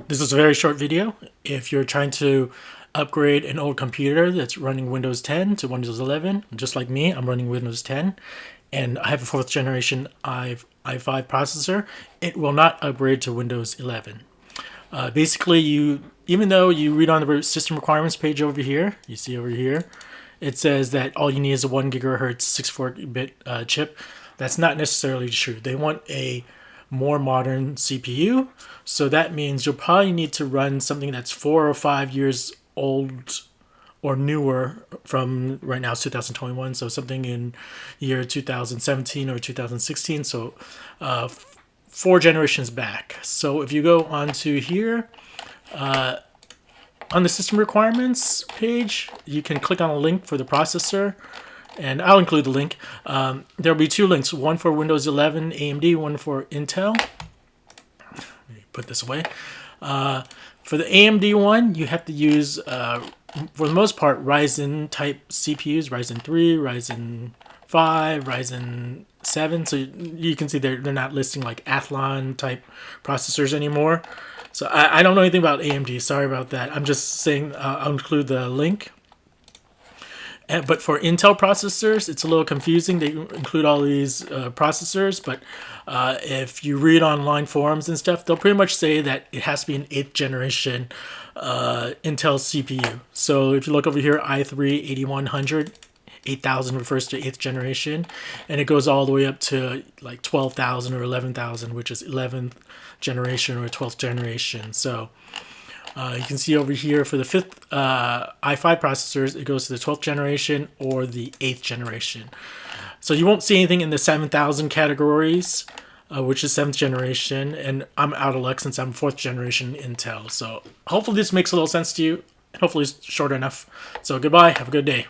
This is a very short video. If you're trying to upgrade an old computer that's running Windows 10 to Windows 11, just like me, I'm running Windows 10, and I have a 4th generation i5 processor, it will not upgrade to Windows 11. Basically, even though you read on the system requirements page over here, you see over here, it says that all you need is a 1 gigahertz 64-bit chip. That's not necessarily true. They want a more modern CPU, so that means you'll probably need to run something that's 4 or 5 years old or newer. From right now it's 2021, so something in year 2017 or 2016, so 4 generations back. So if you go onto here, on the system requirements page, you can click on a link for the processor, and I'll include the link. There'll be 2 links, one for Windows 11 AMD, one for Intel. Let me put this away. For the AMD one, you have to use, for the most part, Ryzen type CPUs, Ryzen 3, Ryzen 5, Ryzen 7. So you can see they're not listing like Athlon type processors anymore. So I don't know anything about AMD. Sorry about that. I'm just saying I'll include the link. But for Intel processors, it's a little confusing. They include all these processors, but if you read online forums and stuff, they'll pretty much say that it has to be an 8th generation Intel CPU. So if you look over here, i3 8100, 8000 refers to 8th generation, and it goes all the way up to like 12,000 or 11,000, which is 11th generation or 12th generation. So you can see over here for the 5th i5 processors, it goes to the 12th generation or the 8th generation. So you won't see anything in the 7000 categories, which is 7th generation, and I'm out of luck since I'm 4th generation Intel. So hopefully this makes a little sense to you, and hopefully it's short enough. So goodbye, have a good day.